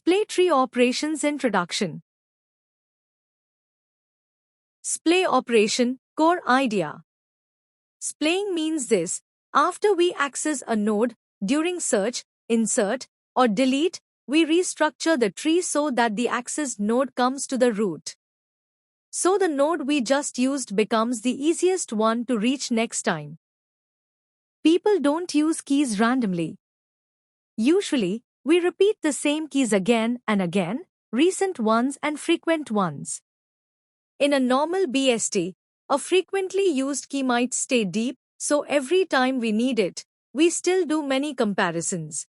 Splay tree operations introduction. Splay operation, core idea. Splaying means this: after we access a node, during search, insert, or delete, we restructure the tree so that the accessed node comes to the root. So the node we just used becomes the easiest one to reach next time. People don't use keys randomly. Usually, we repeat the same keys again and again, recent ones and frequent ones. In a normal BST, a frequently used key might stay deep, so every time we need it, we still do many comparisons.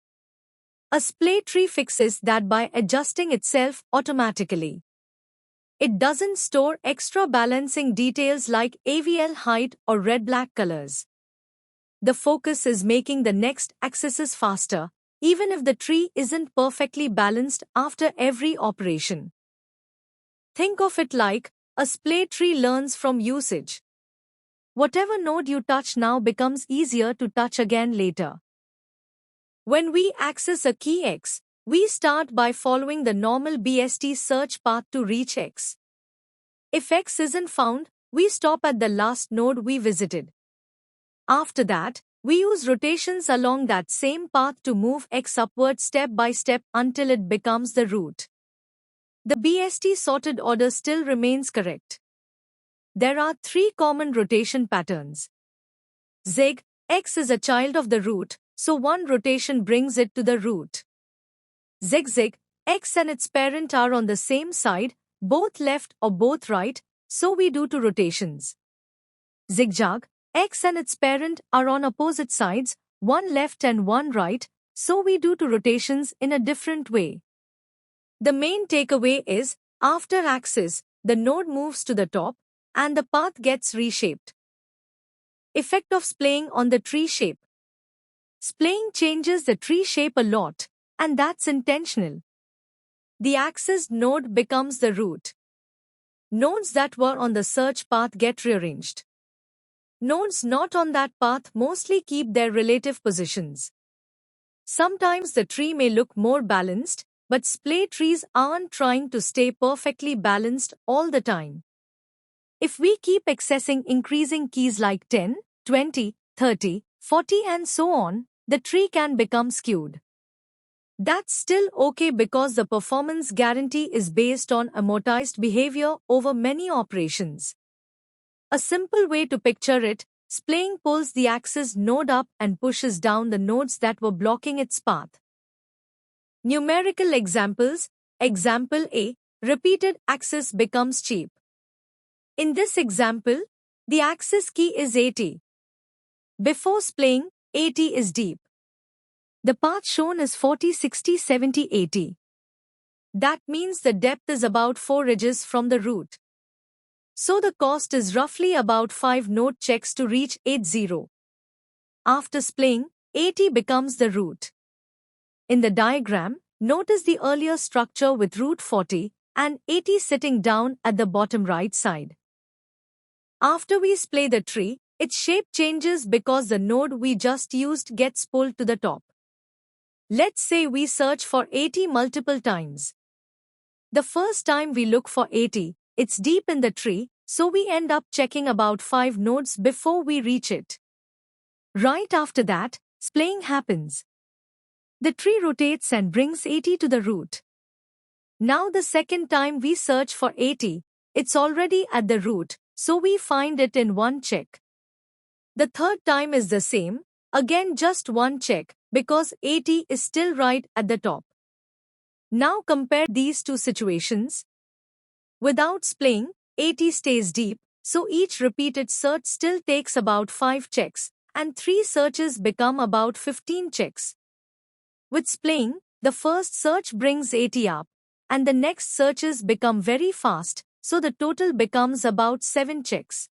A splay tree fixes that by adjusting itself automatically. It doesn't store extra balancing details like AVL height or red-black colors. The focus is making the next accesses faster, even if the tree isn't perfectly balanced after every operation. Think of it like a splay tree learns from usage. Whatever node you touch now becomes easier to touch again later. When we access a key X, we start by following the normal BST search path to reach X. If X isn't found, we stop at the last node we visited. After that, we use rotations along that same path to move X upward step by step until it becomes the root. The BST sorted order still remains correct. There are three common rotation patterns. Zig, X is a child of the root, so one rotation brings it to the root. Zigzag, X and its parent are on the same side, both left or both right, so we do two rotations. Zigzag, X and its parent are on opposite sides, one left and one right, so we do two rotations in a different way. The main takeaway is, after access, the node moves to the top, and the path gets reshaped. Effect of splaying on the tree shape. Splaying changes the tree shape a lot, and that's intentional. The accessed node becomes the root. Nodes that were on the search path get rearranged. Nodes not on that path mostly keep their relative positions. Sometimes the tree may look more balanced, but splay trees aren't trying to stay perfectly balanced all the time. If we keep accessing increasing keys like 10, 20, 30, 40 and so on, the tree can become skewed. That's still okay because the performance guarantee is based on amortized behavior over many operations. A simple way to picture it, splaying pulls the access node up and pushes down the nodes that were blocking its path. Numerical examples. Example A, repeated access becomes cheap. In this example, the access key is 80. Before splaying, 80 is deep. The path shown is 40, 60, 70, 80. That means the depth is about 4 edges from the root. So the cost is roughly about 5 node checks to reach 80. After splaying, 80 becomes the root. In the diagram, notice the earlier structure with root 40 and 80 sitting down at the bottom right side. After we splay the tree, its shape changes because the node we just used gets pulled to the top. Let's say we search for 80 multiple times. The first time we look for 80, it's deep in the tree, so we end up checking about 5 nodes before we reach it. Right after that, splaying happens. The tree rotates and brings 80 to the root. Now the second time we search for 80, it's already at the root, so we find it in one check. The third time is the same, again just one check, because 80 is still right at the top. Now compare these two situations. Without splaying, 80 stays deep, so each repeated search still takes about 5 checks, and 3 searches become about 15 checks. With splaying, the first search brings 80 up, and the next searches become very fast, so the total becomes about 7 checks.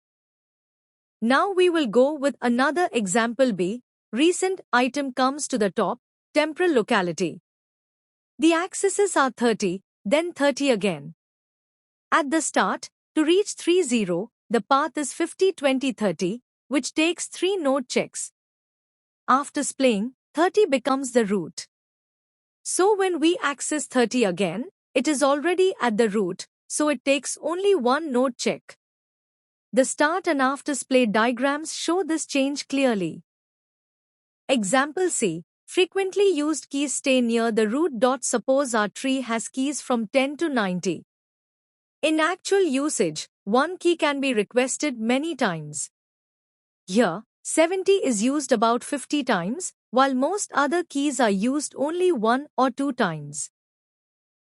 Now we will go with another example B. Recent item comes to the top, temporal locality. The accesses are 30, then 30 again. At the start, to reach 30, the path is 50, 20, 30, which takes 3 node checks. After splaying, 30 becomes the root. So when we access 30 again, it is already at the root, so it takes only one node check. The start and after display diagrams show this change clearly. Example C. Frequently used keys stay near the root. Suppose our tree has keys from 10 to 90. In actual usage, one key can be requested many times. Here, 70 is used about 50 times, while most other keys are used only 1 or 2 times.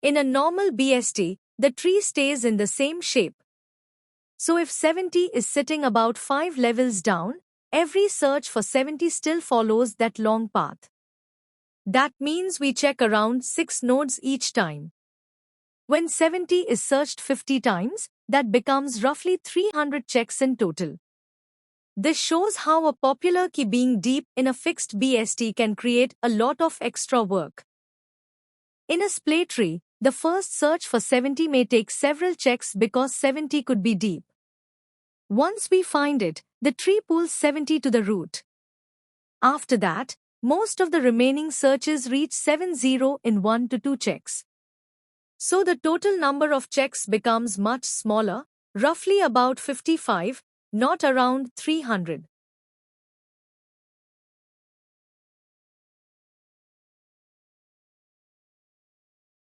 In a normal BST, the tree stays in the same shape. So if 70 is sitting about 5 levels down, every search for 70 still follows that long path. That means we check around 6 nodes each time. When 70 is searched 50 times, that becomes roughly 300 checks in total. This shows how a popular key being deep in a fixed BST can create a lot of extra work. In a splay tree, the first search for 70 may take several checks because 70 could be deep. Once we find it, the tree pulls 70 to the root. After that, most of the remaining searches reach 70 in 1 to 2 checks. So the total number of checks becomes much smaller, roughly about 55, not around 300.